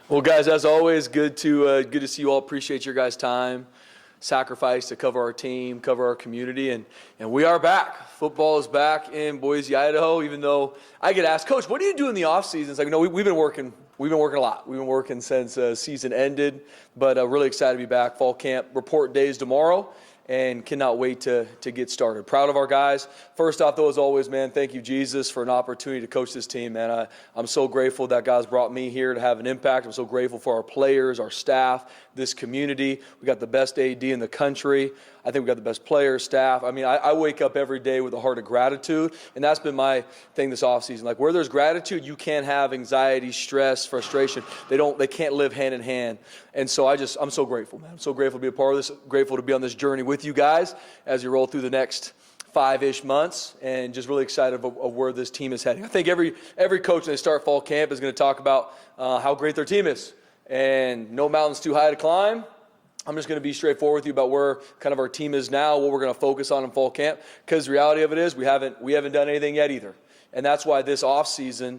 Well, guys, as always, good to see you all. Appreciate your guys' time, sacrifice to cover our team, cover our community, and we are back. Football is back in Boise, Idaho. Even though I get asked, Coach, what do you do in the off season? It's like, no, we've been working. We've been working a lot. We've been working since season ended, but really excited to be back. Fall camp report days tomorrow, and cannot wait to get started. Proud of our guys. First off, though, as always, man, thank you, Jesus, for an opportunity to coach this team, man. I'm so grateful that God's brought me here to have an impact. I'm so grateful for our players, our staff, this community. We got the best AD in the country. I think we got the best players, staff. I mean, I wake up every day with a heart of gratitude, and that's been my thing this offseason. Like, where there's gratitude, you can't have anxiety, stress, frustration. They can't live hand in hand. And so I'm so grateful, man. I'm so grateful to be a part of this, grateful to be on this journey with you guys as you roll through the next 5-ish months, and just really excited of where this team is heading. I think every coach when they start fall camp is going to talk about how great their team is, and no mountain's too high to climb. I'm just going to be straightforward with you about where kind of our team is now, what we're going to focus on in fall camp, because the reality of it is we haven't done anything yet either. And that's why this offseason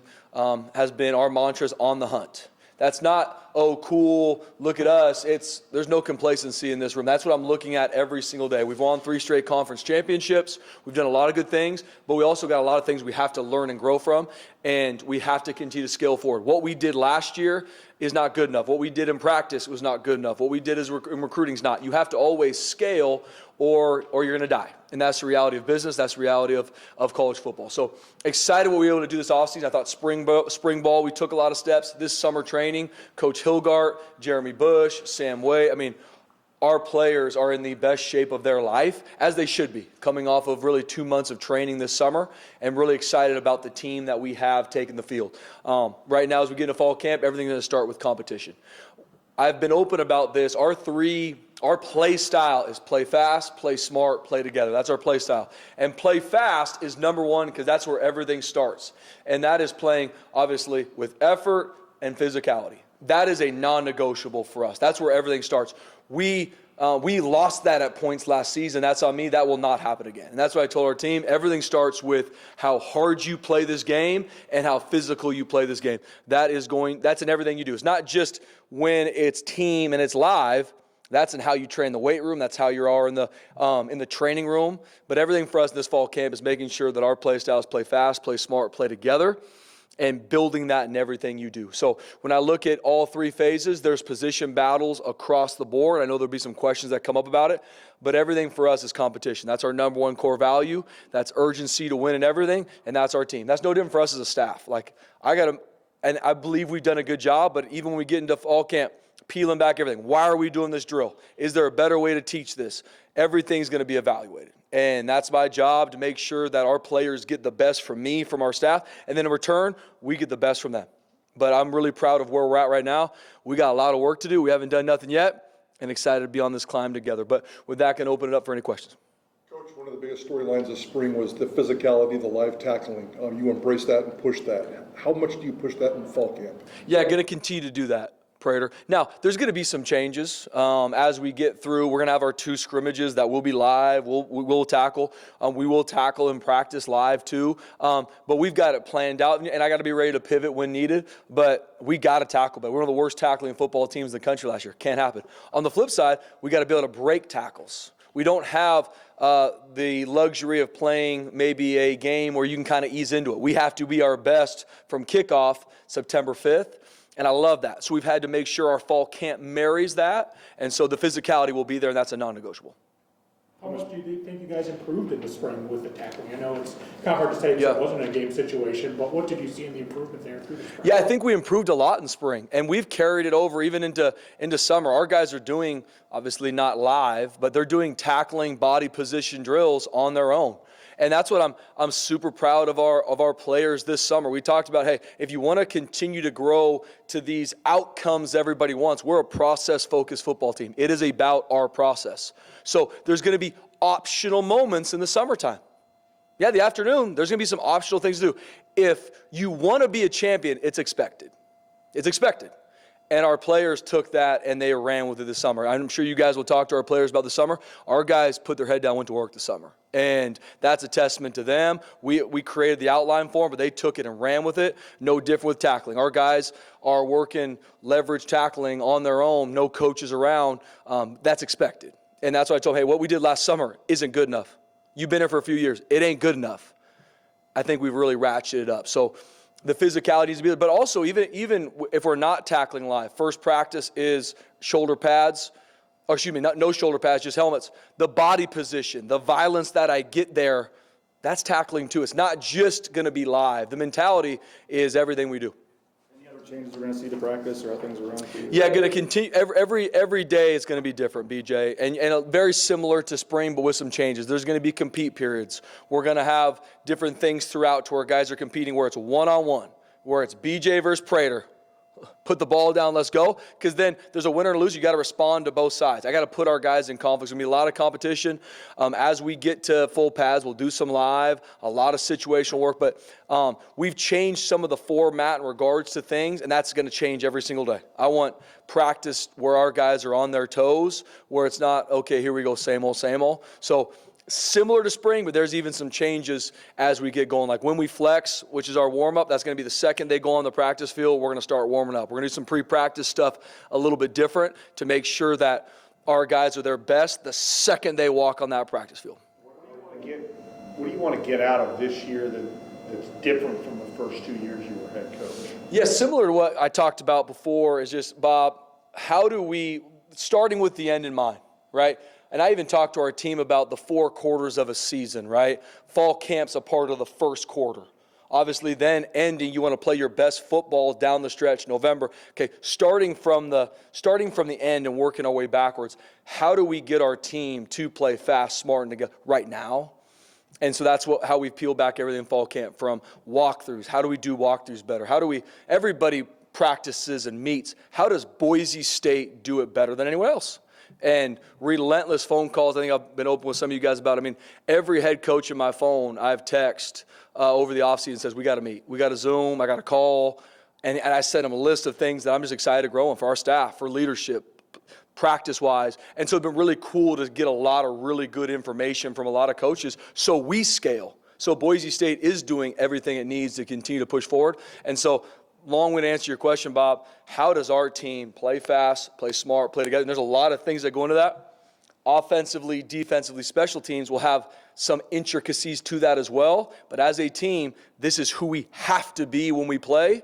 has been our mantras on the hunt. That's not, oh, cool, look at us. There's no complacency in this room. That's what I'm looking at every single day. We've won 3 straight conference championships. We've done a lot of good things, but we also got a lot of things we have to learn and grow from, and we have to continue to scale forward. What we did last year is not good enough. What we did in practice was not good enough. What we did in recruiting is not. You have to always scale or you're going to die. And that's the reality of business. That's the reality of college football. So excited what we were able to do this offseason. I thought spring ball, we took a lot of steps. This summer training, Coach Hilgart, Jeremy Bush, Sam Way. I mean, our players are in the best shape of their life, as they should be, coming off of really 2 months of training this summer, and really excited about the team that we have taken the field. Right now, as we get into fall camp, everything's going to start with competition. I've been open about this. Our play style is play fast, play smart, play together. That's our play style. And play fast is number one because that's where everything starts. And that is playing, obviously, with effort and physicality. That is a non-negotiable for us. That's where everything starts. We lost that at points last season. That's on me. That will not happen again. And that's what I told our team. Everything starts with how hard you play this game and how physical you play this game. That's in everything you do. It's not just when it's team and it's live. That's in how you train the weight room. That's how you are in the training room. But everything for us in this fall camp is making sure that our play styles play fast, play smart, play together, and building that in everything you do. So when I look at all 3 phases, there's position battles across the board. I know there'll be some questions that come up about it, but everything for us is competition. That's our number one core value. That's urgency to win in everything, and that's our team. That's no different for us as a staff. And I believe we've done a good job, but even when we get into fall camp, peeling back everything. Why are we doing this drill? Is there a better way to teach this? Everything's going to be evaluated. And that's my job, to make sure that our players get the best from me, from our staff, and then in return, we get the best from them. But I'm really proud of where we're at right now. We got a lot of work to do. We haven't done nothing yet, and excited to be on this climb together. But with that, I can open it up for any questions. Coach, one of the biggest storylines this spring was the physicality, the live tackling. You embraced that and pushed that. How much do you push that in fall camp? Yeah, going to continue to do that, Prater. Now, there's going to be some changes as we get through. We're going to have our 2 scrimmages that will be live. We'll tackle. We will tackle and practice live too. But we've got it planned out, and I got to be ready to pivot when needed. But we got to tackle. But we're one of the worst tackling football teams in the country last year. Can't happen. On the flip side, we got to be able to break tackles. We don't have the luxury of playing maybe a game where you can kind of ease into it. We have to be our best from kickoff September 5th. And I love that. So we've had to make sure our fall camp marries that. And so the physicality will be there, and that's a non-negotiable. How much do you think you guys improved in the spring with the tackling? I know it's kind of hard to say because it wasn't a game situation, but what did you see in the improvement there through the spring? Yeah, I think we improved a lot in spring, and we've carried it over even into summer. Our guys are doing, obviously not live, but they're doing tackling body position drills on their own. And that's what I'm super proud of our players this summer. We talked about, hey, if you want to continue to grow to these outcomes everybody wants, we're a process-focused football team. It is about our process. So there's going to be optional moments in the summertime. Yeah, the afternoon, there's going to be some optional things to do. If you want to be a champion, it's expected. It's expected. And our players took that and they ran with it this summer. I'm sure you guys will talk to our players about the summer. Our guys put their head down, went to work this summer. And that's a testament to them. We created the outline for them, but they took it and ran with it. No different with tackling. Our guys are working leverage tackling on their own, no coaches around. That's expected. And that's why I told them, hey, what we did last summer isn't good enough. You've been here for a few years. It ain't good enough. I think we've really ratcheted it up. So the physicality needs to be there. But also, even if we're not tackling live, first practice is shoulder pads. Or excuse me, no shoulder pads, just helmets. The body position, the violence that I get there, that's tackling too. It's not just going to be live. The mentality is everything we do. Any other changes we're going to see to practice or how things are around for you? Yeah, going to continue. Every day is going to be different, BJ, and very similar to spring, but with some changes. There's going to be compete periods. We're going to have different things throughout to where guys are competing, where it's one-on-one, where it's BJ versus Prater. Put the ball down, let's go. Because then there's a winner and loser. You got to respond to both sides. I got to put our guys in conflict. There's going to be a lot of competition. As we get to full pads, we'll do some live, a lot of situational work. But we've changed some of the format in regards to things, and that's going to change every single day. I want practice where our guys are on their toes, where it's not, okay, here we go, same old, same old. So similar to spring, but there's even some changes as we get going. Like when we flex, which is our warm-up, that's going to be the second they go on the practice field, we're going to start warming up. We're going to do some pre-practice stuff a little bit different to make sure that our guys are their best the second they walk on that practice field. What do you want to get out of this year that's different from the first 2 years you were head coach? Yeah, similar to what I talked about before is just, Bob, how do we, starting with the end in mind, right? And I even talked to our team about the 4 quarters of a season, right? Fall camp's a part of the first quarter. Obviously, then ending, you want to play your best football down the stretch, November. Okay, starting from the end and working our way backwards, how do we get our team to play fast, smart, and together right now? And so that's how we peel back everything in fall camp, from walkthroughs. How do we do walkthroughs better? Everybody practices and meets. How does Boise State do it better than anyone else? And relentless phone calls. I think I've been open with some of you guys about it. I mean, every head coach in my phone, I've texted over the offseason says, we got to meet. We got to Zoom. I got to call. And I sent them a list of things that I'm just excited to grow in for our staff, for leadership, practice-wise. And so it's been really cool to get a lot of really good information from a lot of coaches so we scale. So Boise State is doing everything it needs to continue to push forward. And so long-winded answer to your question, Bob, how does our team play fast, play smart, play together? And there's a lot of things that go into that. Offensively, defensively, special teams will have some intricacies to that as well. But as a team, this is who we have to be when we play.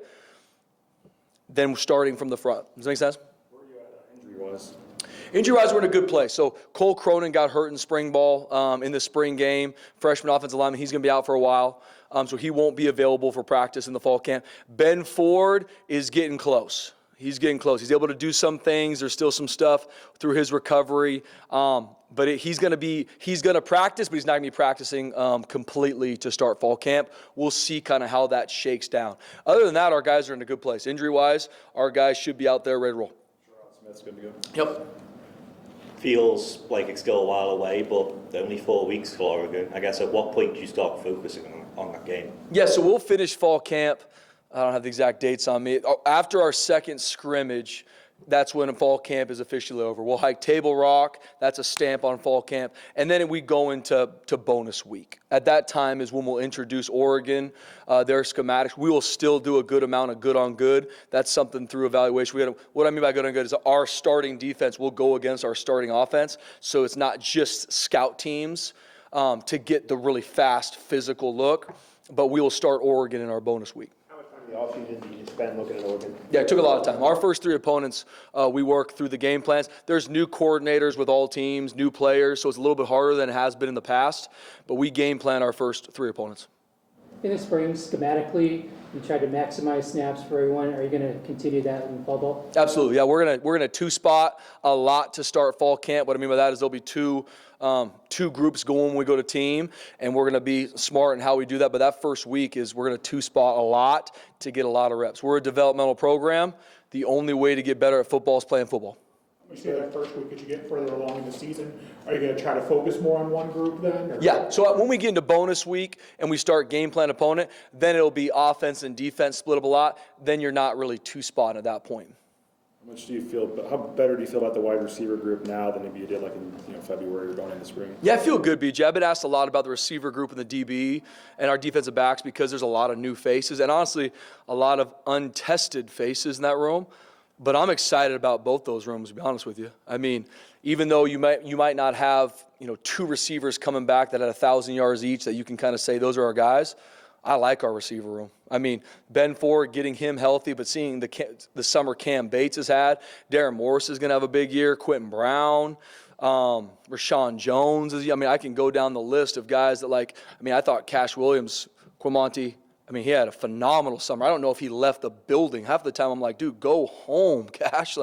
Then starting from the front. Does that make sense? Where are you at injury-wise? Injury-wise, we're in a good place. So Cole Cronin got hurt in spring ball in the spring game. Freshman offensive lineman, he's going to be out for a while. So he won't be available for practice in the fall camp. Ben Ford is getting close. He's getting close. He's able to do some things. There's still some stuff through his recovery. But he's going to practice, but he's not going to be practicing completely to start fall camp. We'll see kind of how that shakes down. Other than that, our guys are in a good place. Injury-wise, our guys should be out there ready to roll. Smith's good to go. Yep. Feels like it's still a while away, but only 4 weeks for Oregon. I guess at what point do you start focusing on that game? Yeah, so we'll finish fall camp. I don't have the exact dates on me. After our second scrimmage, that's when fall camp is officially over. We'll hike Table Rock. That's a stamp on fall camp. And then we go into bonus week. At that time is when we'll introduce Oregon, their schematics. We will still do a good amount of good on good. That's something through evaluation. What I mean by good on good is our starting defense will go against our starting offense. So it's not just scout teams to get the really fast physical look, but we will start Oregon in our bonus week. The offseason did you spend looking at Oregon? Yeah, it took a lot of time. Our first 3 opponents, we work through the game plans. There's new coordinators with all teams, new players, so it's a little bit harder than it has been in the past. But we game plan our first 3 opponents. In the spring, schematically, you tried to maximize snaps for everyone. Are you going to continue that in fall ball? Absolutely. Yeah, we're gonna 2-spot a lot to start fall camp. What I mean by that is there'll be two groups going when we go to team, and we're going to be smart in how we do that. But that first week is we're going to 2-spot a lot to get a lot of reps. We're a developmental program. The only way to get better at football is playing football. You say that first week, as you get further along in the season, are you going to try to focus more on one group then? Or? Yeah, so when we get into bonus week and we start game plan opponent, then it'll be offense and defense split up a lot. Then you're not really 2-spotting at that point. How much do you feel, how better do you feel about the wide receiver group now than maybe you did like in February or going into spring? Yeah, I feel good, BJ. I've been asked a lot about the receiver group and the DB and our defensive backs because there's a lot of new faces and honestly a lot of untested faces in that room. But I'm excited about both those rooms, to be honest with you. I mean, even though you might not have, two receivers coming back that had 1,000 yards each that you can kind of say those are our guys, I like our receiver room. I mean, Ben Ford, getting him healthy, but seeing the summer Cam Bates has had, Darren Morris is going to have a big year, Quentin Brown, Rashawn Jones. I can go down the list of guys that I thought Cash Williams, Quimonte, he had a phenomenal summer. I don't know if he left the building. Half the time I'm like, dude, go home, Cash.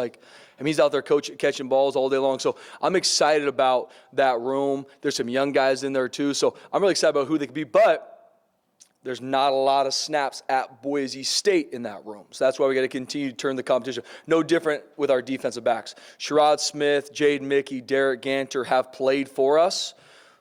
He's out there catching balls all day long. So I'm excited about that room. There's some young guys in there too. So I'm really excited about who they could be. But there's not a lot of snaps at Boise State in that room. So that's why we got to continue to turn the competition. No different with our defensive backs. Sherrod Smith, Jade Mickey, Derek Ganter have played for us.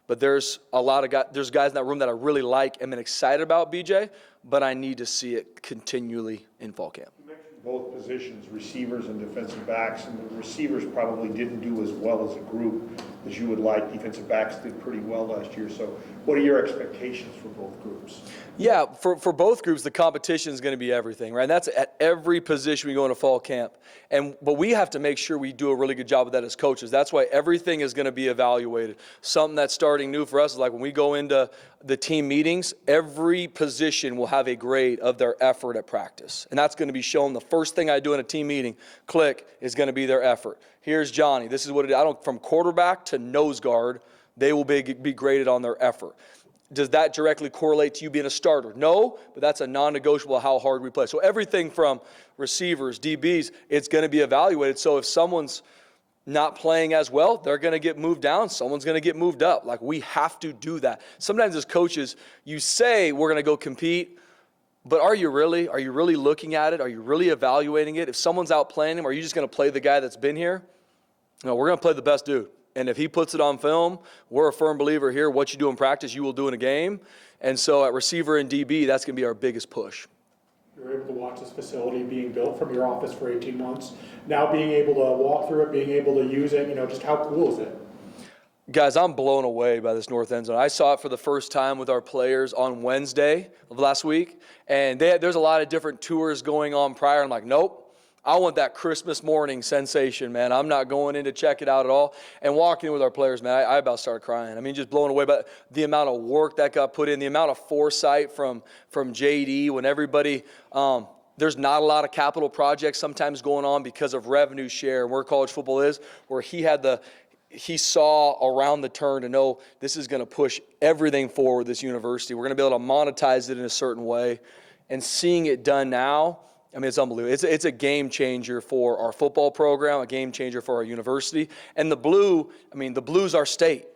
But there's a lot of there's guys in that room that I really like and been excited about, BJ, but I need to see it continually in fall camp. You mentioned both positions, receivers and defensive backs, and the receivers probably didn't do as well as a group as you would like. Defensive backs did pretty well last year. So what are your expectations for both groups? Yeah, for both groups, the competition is going to be everything, right? And that's at every position we go into fall camp. But we have to make sure we do a really good job of that as coaches. That's why everything is going to be evaluated. Something that's starting new for us is like when we go into the team meetings, every position will have a grade of their effort at practice. And that's going to be shown. The first thing I do in a team meeting, is going to be their effort. Here's Johnny. This is what it is. From quarterback to nose guard, they will be graded on their effort. Does that directly correlate to you being a starter? No, but that's a non-negotiable how hard we play. So everything from receivers, DBs, it's going to be evaluated. So if someone's not playing as well, they're going to get moved down. Someone's going to get moved up. We have to do that. Sometimes as coaches, you say we're going to go compete, but are you really? Are you really looking at it? Are you really evaluating it? If someone's out playing him, are you just going to play the guy that's been here? No, we're going to play the best dude. And if he puts it on film, we're a firm believer here. What you do in practice, you will do in a game. And so at receiver and DB, that's going to be our biggest push. You're able to watch this facility being built from your office for 18 months. Now being able to walk through it, being able to use it, just how cool is it? Guys, I'm blown away by this north end zone. I saw it for the first time with our players on Wednesday of last week. And there's a lot of different tours going on prior. I'm like, nope. I want that Christmas morning sensation, man. I'm not going in to check it out at all. And walking in with our players, man, I about started crying. Just blown away by the amount of work that got put in, the amount of foresight from JD when everybody there's not a lot of capital projects sometimes going on because of revenue share and where college football is, where he saw around the turn to know this is going to push everything forward, this university. We're going to be able to monetize it in a certain way. And seeing it done now, it's unbelievable. It's a game changer for our football program, a game changer for our university. And the Blue's our state.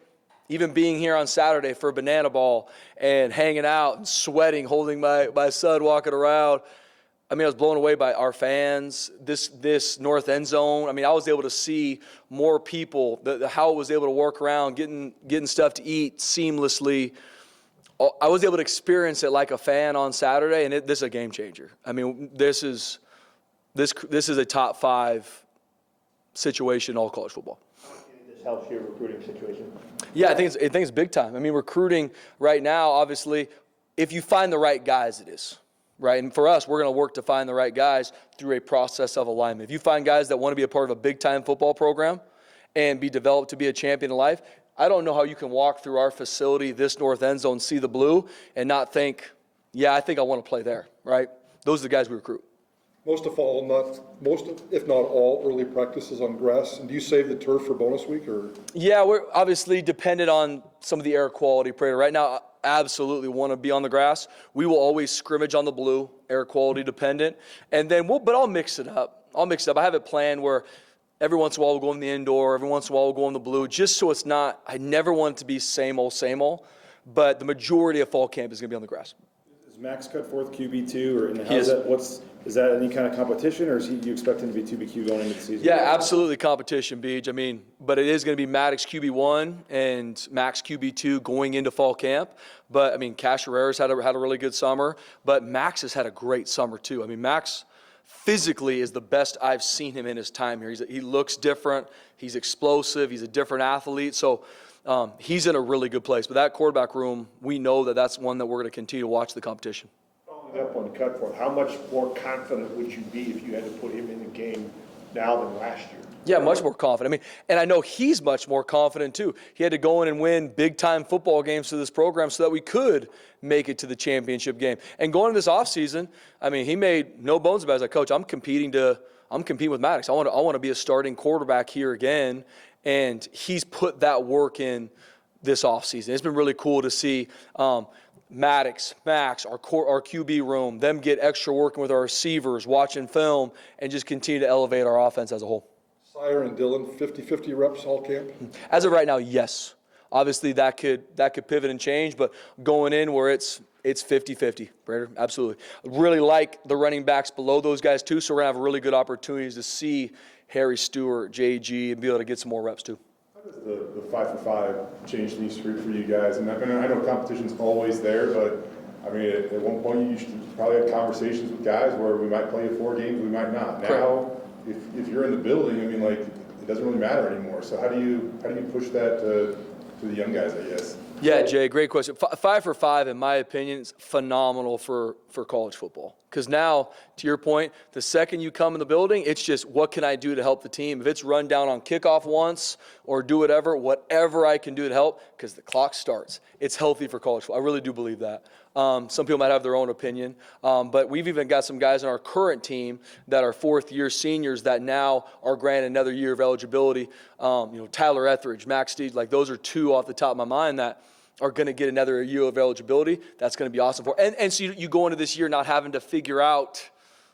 Even being here on Saturday for Banana Ball and hanging out and sweating, holding my son, walking around. I was blown away by our fans, this north end zone. I was able to see more people, how it was able to work around, getting stuff to eat seamlessly. I was able to experience it like a fan on Saturday, and this is a game changer. This is a top 5 situation in all college football. This helps your recruiting situation. Yeah, I think it's big time. Recruiting right now, obviously, if you find the right guys, it is. Right, and for us, we're going to work to find the right guys through a process of alignment. If you find guys that want to be a part of a big-time football program and be developed to be a champion in life, I don't know how you can walk through our facility, this north end zone, see the blue, and not think, yeah, I think I want to play there, right? Those are the guys we recruit. Most, if not all, early practices on grass. And do you save the turf for bonus week, or? Yeah, we're obviously dependent on some of the air quality. Right now, absolutely want to be on the grass. We will always scrimmage on the blue, air quality dependent, and then but I'll mix it up. I have it planned where every once in a while we'll go in the indoor, every once in a while we'll go in the blue, just so it's not. I never want it to be same old, but the majority of fall camp is going to be on the grass. Is Max cut fourth QB2, or is that any kind of competition, or you expect him to be 2BQ going into the season? Yeah, absolutely competition, Beej. But it is going to be Maddox QB1 and Max QB2 going into fall camp. But Cash Herrera's had a really good summer, but Max has had a great summer too. Max physically is the best I've seen him in his time here. He looks different. He's explosive. He's a different athlete. So he's in a really good place. But that quarterback room, we know that that's one that we're going to continue to watch the competition. Following up on Cutforth, how much more confident would you be if you had to put him in the game now than last year? Yeah, much more confident. I mean, and I know he's much more confident too. He had to go in and win big-time football games for this program so that we could make it to the championship game. And going into this offseason, I mean, he made no bones about it. He's like, Coach, I'm competing with Maddox. I want to be a starting quarterback here again. And he's put that work in this offseason. It's been really cool to see Maddox, Max, our QB room, them get extra working with our receivers, watching film, and just continue to elevate our offense as a whole. Sire and Dylan, 50-50 reps all camp? As of right now, yes. Obviously, that could pivot and change, but going in where it's 50-50, Brader, absolutely. Really like the running backs below those guys too, so we're going to have really good opportunities to see Harry Stewart, JG, and be able to get some more reps too. How does the 5-for-5 change things for you guys? And I know competition's always there, but I mean, at one point you should probably have conversations with guys where we might play 4 games, we might not. Now, if you're in the building, I mean, like, it doesn't really matter anymore. So how do you push that to the young guys, I guess? Yeah, Jay, great question. 5-for-5, in my opinion, is phenomenal for college football. Because now, to your point, the second you come in the building, it's just what can I do to help the team? If it's run down on kickoff once or do whatever I can do to help, because the clock starts. It's healthy for college football. I really do believe that. Some people might have their own opinion, but we've even got some guys on our current team that are fourth-year seniors that now are granted another year of eligibility. Tyler Etheridge, Max Steed, like those are 2 off the top of my mind that are going to get another year of eligibility. That's going to be awesome for. And so you go into this year not having to figure out,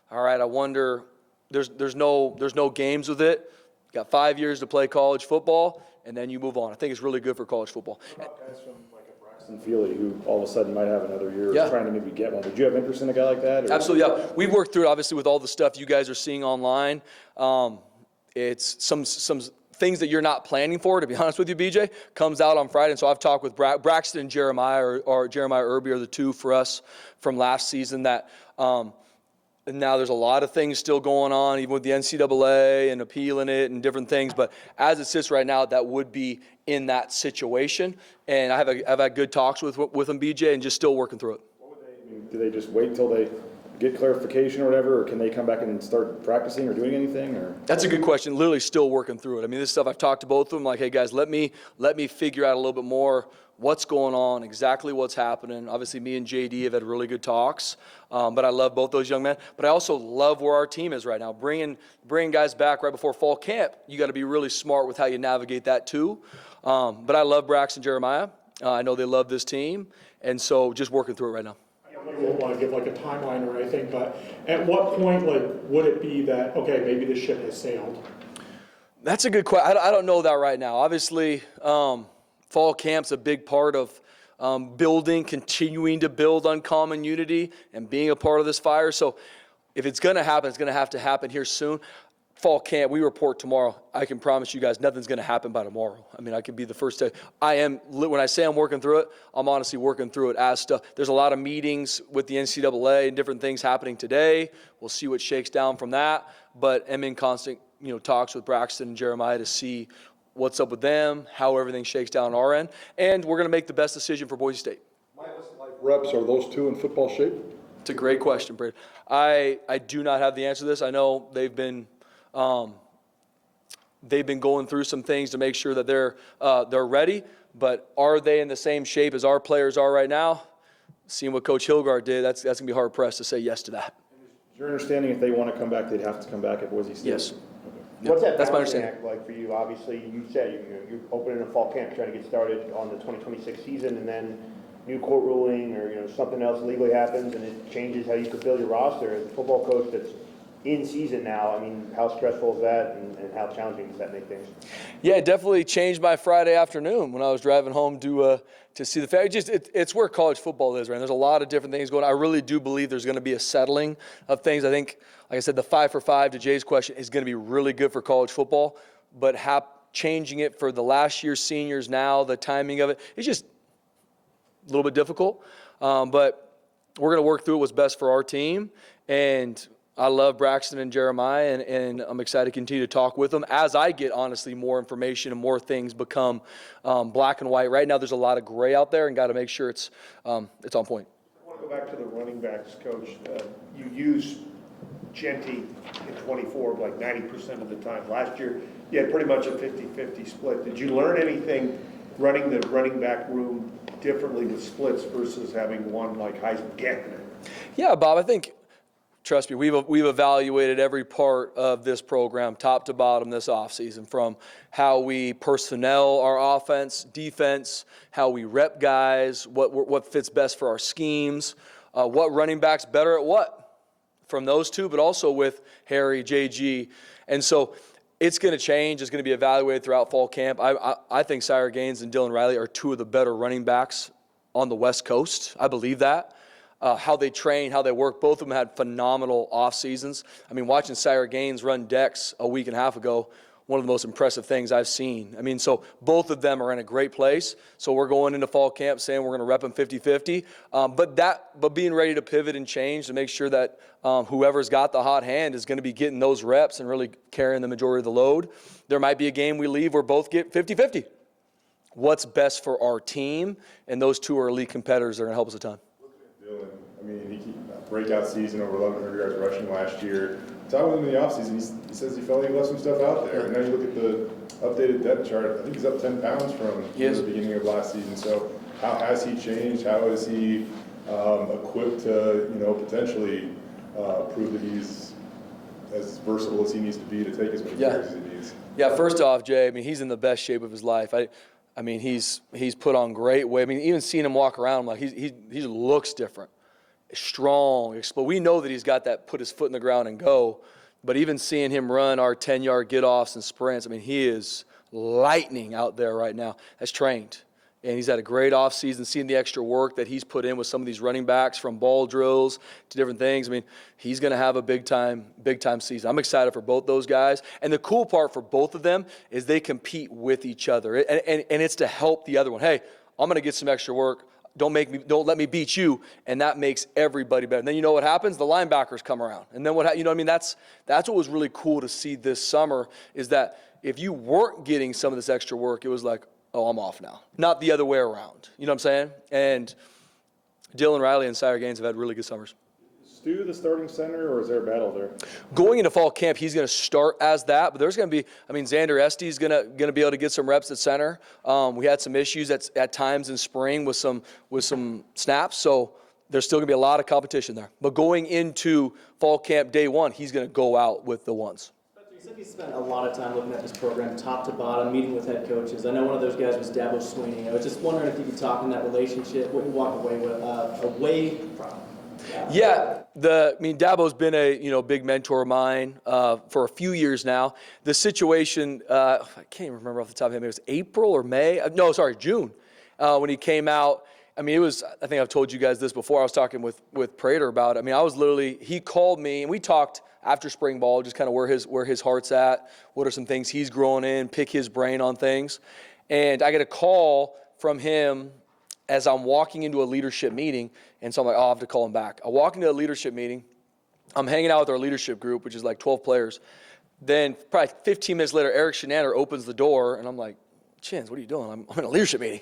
all right, I wonder, there's no games with it. You got 5 years to play college football, and then you move on. I think it's really good for college football. What about guys from like a Braxton Feely who all of a sudden might have another year Yeah. trying to maybe get one? Would you have interest in a guy like that? Or? Absolutely, yeah. We've worked through it, obviously, with all the stuff you guys are seeing online. It's some things that you're not planning for, to be honest with you, BJ, comes out on Friday. And so I've talked with Braxton and Jeremiah, or Jeremiah Irby are the 2 for us from last season that and now there's a lot of things still going on, even with the NCAA and appealing it and different things. But as it sits right now, that would be in that situation. And I've had good talks with them, BJ, and just still working through it. What would do they just wait till they get clarification or whatever, or can they come back and start practicing or doing anything? Or that's a good question. Literally still working through it. I mean, this stuff I've talked to both of them. Like, hey guys, let me figure out a little bit more what's going on, exactly what's happening. Obviously, me and JD have had really good talks, but I love both those young men. But I also love where our team is right now. Bringing guys back right before fall camp, you got to be really smart with how you navigate that too. But I love Braxton and Jeremiah. I know they love this team, and so just working through it right now. We won't want to give like a timeline or anything, but at what point, like, would it be that, okay, maybe the ship has sailed? That's a good question. I don't know that right now. Obviously, fall camp's a big part of continuing to build uncommon unity and being a part of this fire. So if it's going to happen, it's going to have to happen here soon. Fall camp, we report tomorrow. I can promise you guys nothing's going to happen by tomorrow. I mean, I could be the first to. When I say I'm working through it, I'm honestly working through it as stuff. There's a lot of meetings with the NCAA and different things happening today. We'll see what shakes down from that. But I'm in constant, talks with Braxton and Jeremiah to see what's up with them, how everything shakes down on our end, and we're going to make the best decision for Boise State. Minus life reps, are those 2 in football shape? It's a great question, Brad. I do not have the answer to this. I know they've been going through some things to make sure that they're ready, but are they in the same shape as our players are right now? Seeing what Coach Hilgard did, that's going to be hard pressed to say yes to that. is your understanding if they want to come back, they'd have to come back at Boise State? Yes. Okay. What's that That's my balancing understanding. act like for you? Obviously, you said you're opening a fall camp, trying to get started on the 2026 season, and then new court ruling or something else legally happens, and it changes how you could build your roster. As a football coach that's in season now, I mean, how stressful is that, and how challenging does that make things? Yeah, it definitely changed my Friday afternoon when I was driving home to see the family. It's where college football is, right? There's a lot of different things going on. I really do believe there's going to be a settling of things. I think, like I said, the 5-for-5 to Jay's question is going to be really good for college football, but changing it for the last year's seniors now, the timing of it, it's just a little bit difficult. But we're going to work through what's best for our team, and I love Braxton and Jeremiah, and I'm excited to continue to talk with them as I get, honestly, more information and more things become black and white. Right now, there's a lot of gray out there, and got to make sure it's on point. I want to go back to the running backs, Coach. You use Genty in 24 like 90% of the time. Last year, you had pretty much a 50-50 split. Did you learn anything running the running back room differently with splits versus having one like Heisman candidate? Yeah, Bob, I think, trust me, we've evaluated every part of this program, top to bottom, this offseason, from how we personnel our offense, defense, how we rep guys, what fits best for our schemes, what running backs better at what from those two, but also with Harry, JG. And so it's going to change. It's going to be evaluated throughout fall camp. I think Sire Gaines and Dylan Riley are two of the better running backs on the West Coast. I believe that. How they train, how they work. Both of them had phenomenal off seasons. I mean, watching Sire Gaines run decks a week and a half ago, one of the most impressive things I've seen. I mean, so both of them are in a great place. So we're going into fall camp saying we're going to rep them 50-50. But being ready to pivot and change to make sure that whoever's got the hot hand is going to be getting those reps and really carrying the majority of the load. There might be a game we leave where both get 50-50. What's best for our team? And those two are elite competitors that are going to help us a ton. Dylan, I mean, he breakout season over 1,100 yards rushing last year. Talking with him in the offseason, he says he felt he left some stuff out there. And now you look at the updated depth chart, I think he's up 10 pounds from the beginning of last season. So how has he changed? How is he equipped to, potentially prove that he's as versatile as he needs to be to take as many carries as he needs? Yeah, first off, Jay, I mean, he's in the best shape of his life. I mean, he's put on great weight. I mean, even seeing him walk around, like he looks different, strong. But we know that he's got that put his foot in the ground and go. But even seeing him run our 10-yard get-offs and sprints, I mean, he is lightning out there right now. That's trained. And he's had a great offseason, seeing the extra work that he's put in with some of these running backs, from ball drills to different things. I mean, he's going to have a big-time season. I'm excited for both those guys. And the cool part for both of them is they compete with each other. And it's to help the other one. Hey, I'm going to get some extra work. Don't let me beat you. And that makes everybody better. And then you know what happens? The linebackers come around. And then that's what was really cool to see this summer, is that if you weren't getting some of this extra work, it was like, oh, I'm off now. Not the other way around. You know what I'm saying? And Dylan Riley and Sire Gaines have had really good summers. Stu the starting center, or is there a battle there? Going into fall camp, he's going to start as that, but there's going to be, Xander Estey's going to be able to get some reps at center. We had some issues at times in spring with some snaps, so there's still going to be a lot of competition there. But going into fall camp day one, he's going to go out with the ones. You said you spent a lot of time looking at this program top to bottom, meeting with head coaches. I know one of those guys was Dabo Swinney. I was just wondering if you could talk in that relationship, what you walk away from. Yeah, Dabo's been a big mentor of mine for a few years now. The situation, I can't even remember off the top of my head, it was April or May? June, when he came out. I think I've told you guys this before. I was talking with Prater about it. He called me and we talked after spring ball, just kind of where his heart's at, what are some things he's growing in, pick his brain on things. And I get a call from him as I'm walking into a leadership meeting, and so I'm like, I'll have to call him back. I walk into a leadership meeting. I'm hanging out with our leadership group, which is like 12 players. Then probably 15 minutes later, Eric Shenander opens the door, and I'm like, Chins, what are you doing? I'm in a leadership meeting.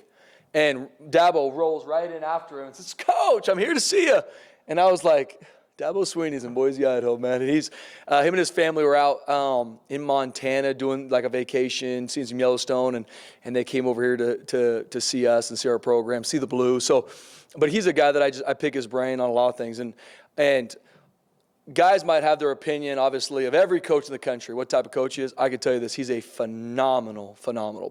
And Dabo rolls right in after him and says, Coach, I'm here to see you. And I was like, Dabo Swinney's in Boise, Idaho, man. And him and his family were out in Montana doing like a vacation, seeing some Yellowstone, and they came over here to see us and see our program, see the Blue. So, but he's a guy that I pick his brain on a lot of things. And guys might have their opinion, obviously, of every coach in the country, what type of coach he is. I can tell you this, he's a phenomenal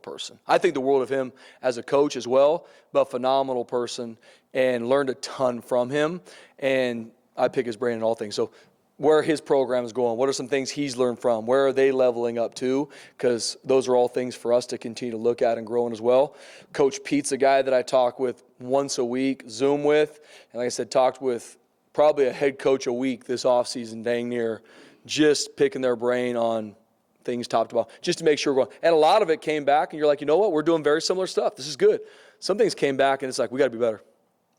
person. I think the world of him as a coach as well, but phenomenal person, and learned a ton from him. And I pick his brain in all things. So where his program is going, what are some things he's learned from? Where are they leveling up to? Because those are all things for us to continue to look at and grow in as well. Coach Pete's a guy that I talk with once a week, Zoom with. And like I said, talked with probably a head coach a week this offseason, dang near, just picking their brain on things top to bottom, just to make sure we're going. And a lot of it came back, and you're like, you know what? We're doing very similar stuff. This is good. Some things came back, and it's like, we got to be better.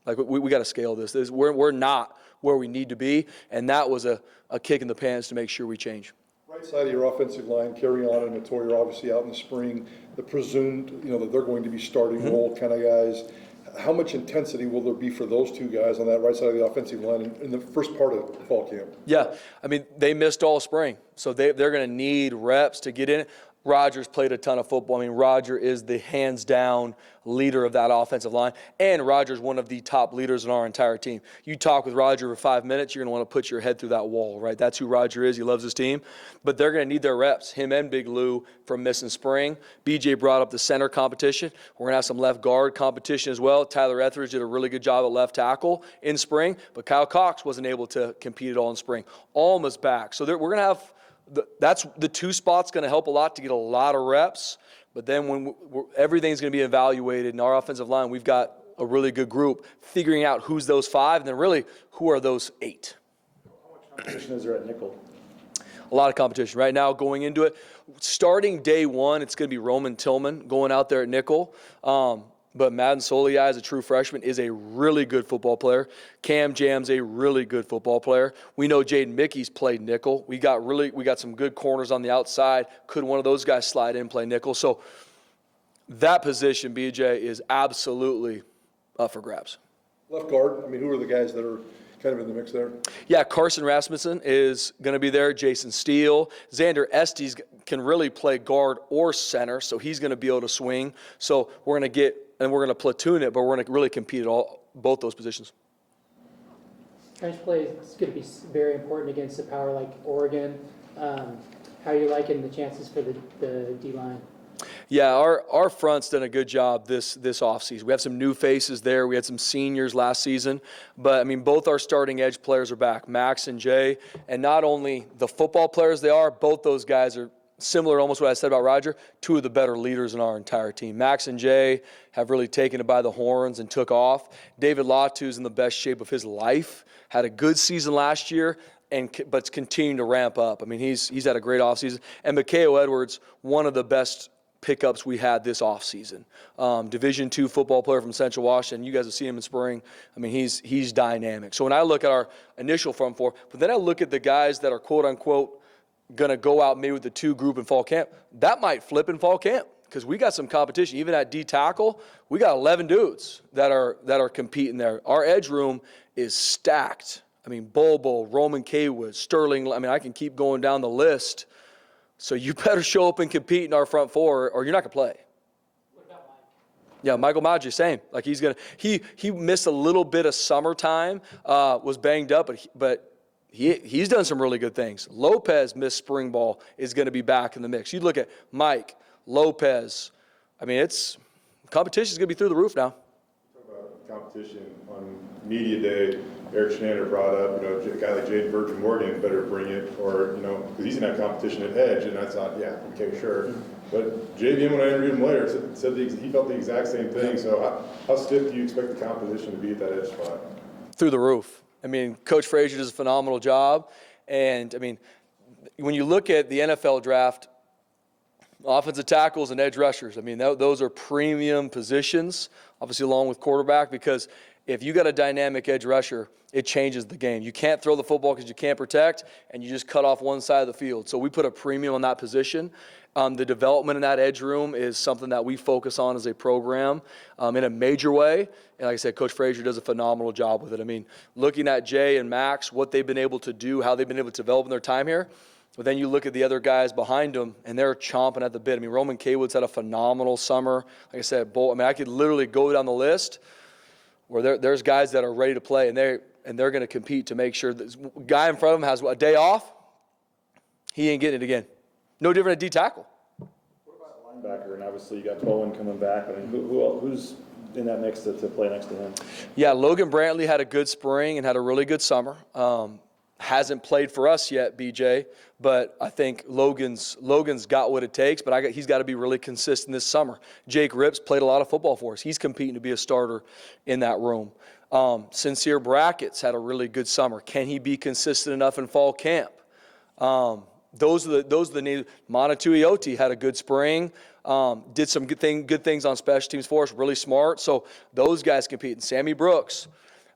Like, we got to scale this. We're not where we need to be, and that was a kick in the pants to make sure we change. Right side of your offensive line, Carrion and Matoya are obviously out in the spring. The presumed, that they're going to be starting role kind of guys. How much intensity will there be for those two guys on that right side of the offensive line in the first part of fall camp? Yeah, I mean, they missed all spring, so they're going to need reps to get in it. Rodgers played a ton of football. I mean, Roger is the hands-down leader of that offensive line, and Roger's one of the top leaders in our entire team. You talk with Roger for 5 minutes, you're going to want to put your head through that wall, right? That's who Roger is. He loves his team, but they're going to need their reps, him and Big Lou, from missing spring. BJ brought up the center competition. We're going to have some left guard competition as well. Tyler Etheridge did a really good job at left tackle in spring, but Kyle Cox wasn't able to compete at all in spring. Alma's back. So we're going to have that's the two spots going to help a lot to get a lot of reps. But then when everything's going to be evaluated in our offensive line, we've got a really good group figuring out who's those 5 and then really who are those 8. How much competition is there at nickel? A lot of competition right now going into it. Starting day one, it's going to be Roman Tillman going out there at nickel. But Madden Soliai, as a true freshman, is a really good football player. Cam Jam's a really good football player. We know Jaden Mickey's played nickel. We got some good corners on the outside. Could one of those guys slide in and play nickel? So that position, BJ, is absolutely up for grabs. Left guard, I mean, who are the guys that are kind of in the mix there? Yeah, Carson Rasmussen is going to be there. Jason Steele. Xander Estes can really play guard or center, so he's going to be able to swing. So we're going to platoon it, but we're going to really compete at both those positions. Trench play is going to be very important against a power like Oregon. How are you liking the chances for the D-line? Yeah, our front's done a good job this offseason. We have some new faces there. We had some seniors last season. But, I mean, both our starting edge players are back, Max and Jay. And not only the football players they are, both those guys are similar to almost what I said about Roger, 2 of the better leaders in our entire team. Max and Jay have really taken it by the horns and took off. David Latu's in the best shape of his life. Had a good season last year, but's continuing to ramp up. I mean, he's had a great offseason. And Mikhail Edwards, one of the best pickups we had this offseason. Division II football player from Central Washington. You guys have seen him in spring. I mean, he's dynamic. So when I look at our initial front four, but then I look at the guys that are quote-unquote going to go out maybe with the 2 group in fall camp, that might flip in fall camp because we got some competition. Even at D tackle, we got 11 dudes that are competing there. Our edge room is stacked. I mean, Bobo, Roman Kaywood, Sterling. I mean, I can keep going down the list. So you better show up and compete in our front four or you're not going to play. What about Mike? Yeah, Michael Maggi, same. Like he missed a little bit of summertime, was banged up, but he's done some really good things. Lopez missed spring ball, is going to be back in the mix. You look at Mike, Lopez. I mean, competition is going to be through the roof now. Talk about competition on media day. Eric Schneider brought up, a guy like Jade Virgin Morgan better bring it, or because he's in that competition at edge, and I thought, yeah, okay, sure. But JVM, when I interviewed him later, said he felt the exact same thing. So how stiff do you expect the competition to be at that edge spot? Through the roof. I mean, Coach Frazier does a phenomenal job. And, I mean, when you look at the NFL draft, offensive tackles and edge rushers, I mean, those are premium positions, obviously along with quarterback, because if you got a dynamic edge rusher, it changes the game. You can't throw the football because you can't protect, and you just cut off one side of the field. So we put a premium on that position. The development in that edge room is something that we focus on as a program in a major way. And like I said, Coach Frazier does a phenomenal job with it. I mean, looking at Jay and Max, what they've been able to do, how they've been able to develop in their time here, but then you look at the other guys behind them, and they're chomping at the bit. I mean, Roman Kaywood's had a phenomenal summer. Like I said, I could literally go down the list where there's guys that are ready to play, and they're going to compete to make sure this guy in front of them has a day off. He ain't getting it again. No different at D tackle. What about linebacker? And obviously you got Bowen coming back. I mean, who's in that mix to play next to him? Yeah, Logan Brantley had a good spring and had a really good summer. Hasn't played for us yet, BJ, but I think Logan's got what it takes, but he's got to be really consistent this summer. Jake Rips played a lot of football for us. He's competing to be a starter in that room. Sincere Brackets had a really good summer. Can he be consistent enough in fall camp? those are the names. Montetuioti had a good spring, did some good things on special teams for us, really smart. So those guys compete. And Sammy Brooks,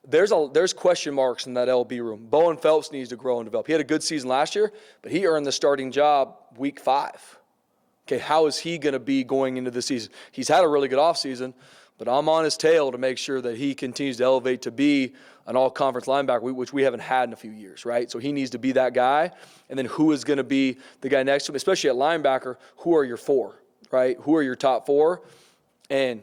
there's question marks in that LB room. Bowen Phelps needs to grow and develop. He had a good season last year, but he earned the starting job week 5. Okay, how is he going to be going into the season? He's had a really good offseason, but I'm on his tail to make sure that he continues to elevate to be an all-conference linebacker, which we haven't had in a few years, right? So he needs to be that guy. And then who is going to be the guy next to him, especially at linebacker? Who are your 4, right? Who are your top 4? And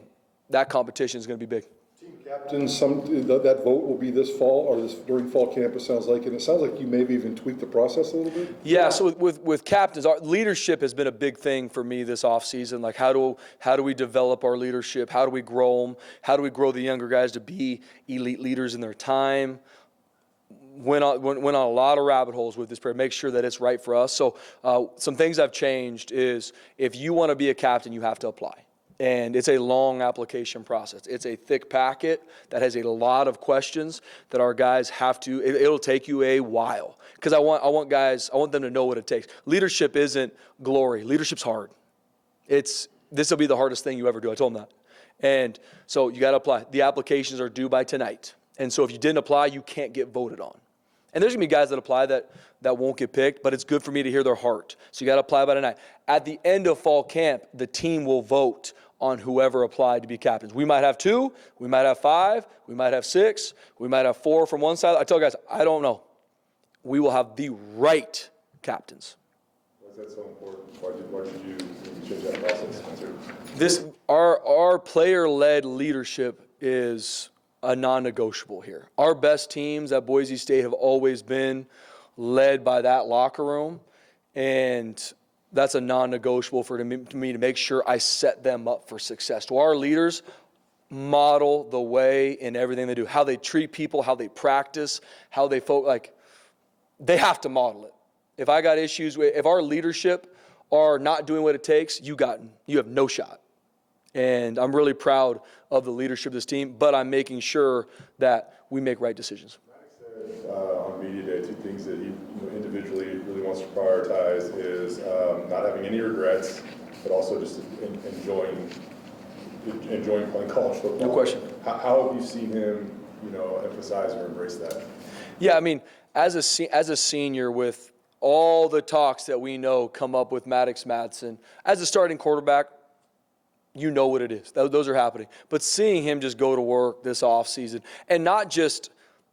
that competition is going to be big. Team captains, that vote will be this fall or during fall camp, it sounds like. And it sounds like you maybe even tweaked the process a little bit. Yeah, so with captains, our leadership has been a big thing for me this offseason. Like how do we develop our leadership? How do we grow them? How do we grow the younger guys to be elite leaders in their time? Went on a lot of rabbit holes with this prayer. Make sure that it's right for us. So some things I've changed is if you want to be a captain, you have to apply. And it's a long application process. It's a thick packet that has a lot of questions that our guys have to, it'll take you a while. Because I want them to know what it takes. Leadership isn't glory. Leadership's hard. This will be the hardest thing you ever do. I told them that. And so you got to apply. The applications are due by tonight. And so if you didn't apply, you can't get voted on. And there's going to be guys that apply that won't get picked, but it's good for me to hear their heart. So you got to apply by tonight. At the end of fall camp, the team will vote on whoever applied to be captains. We might have 2, we might have 5, we might have 6, we might have 4 from one side. I tell guys, I don't know. We will have the right captains. Why is that so important? Why did you change that process, Spencer? Our player-led leadership is a non-negotiable here. Our best teams at Boise State have always been led by that locker room, and that's a non-negotiable for me to make sure I set them up for success. To our leaders, model the way in everything they do, how they treat people, how they practice, how they they have to model it. If I got issues with, if our leadership are not doing what it takes, you have no shot. And I'm really proud of the leadership of this team, but I'm making sure that we make right decisions. Max said on media day 2 things that he individually really wants to prioritize is not having any regrets, but also just enjoying playing college football. No question. How have you seen him, emphasize or embrace that? Yeah, I mean, as a senior with all the talks that we know come up with Maddox Madsen, as a starting quarterback, you know what it is. Those are happening. But seeing him just go to work this offseason and not just,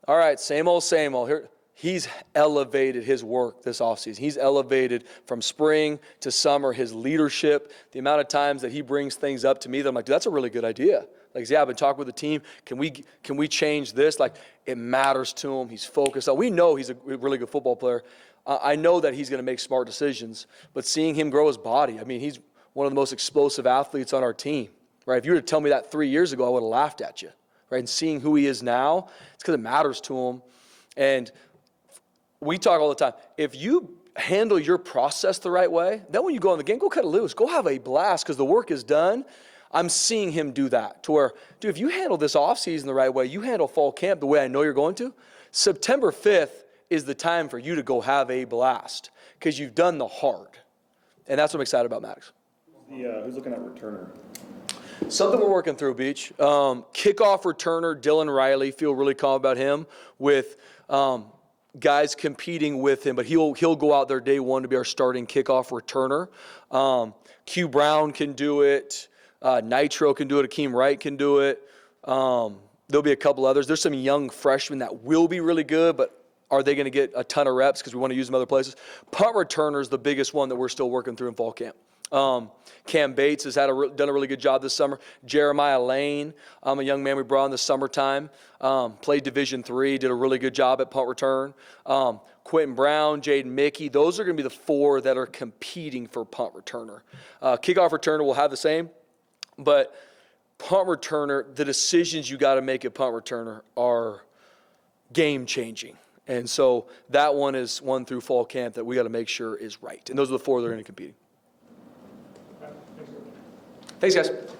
all right, same old. Here, he's elevated his work this offseason. He's elevated from spring to summer, his leadership, the amount of times that he brings things up to me that I'm like, dude, that's a really good idea. Like, yeah, I've been talking with the team. Can we change this? Like, it matters to him. He's focused. We know he's a really good football player. I know that he's going to make smart decisions. But seeing him grow his body, I mean, he's one of the most explosive athletes on our team, right? If you were to tell me that 3 years ago, I would have laughed at you, right? And seeing who he is now, it's because it matters to him. And we talk all the time. If you handle your process the right way, then when you go in the game, go cut it loose. Go have a blast because the work is done. I'm seeing him do that to where, dude, if you handle this offseason the right way, you handle fall camp the way I know you're going to, September 5th is the time for you to go have a blast because you've done the hard. And that's what I'm excited about, Maddox. Who's looking at returner? Something we're working through, Beach. Kickoff returner, Dylan Riley, feel really calm about him with guys competing with him, but he'll go out there day 1 to be our starting kickoff returner. Q Brown can do it. Nitro can do it. Akeem Wright can do it. There'll be a couple others. There's some young freshmen that will be really good, but are they going to get a ton of reps because we want to use them other places? Punt returner is the biggest one that we're still working through in fall camp. Cam Bates has done a really good job this summer. Jeremiah Lane, a young man we brought in the summertime, played Division III, did a really good job at punt return. Quentin Brown, Jaden Mickey, those are going to be the 4 that are competing for punt returner. Kickoff returner will have the same, but punt returner, the decisions you got to make at punt returner are game-changing. And so that one is one through fall camp that we got to make sure is right. And those are the 4 that are going to compete. Thanks, Thanks, guys.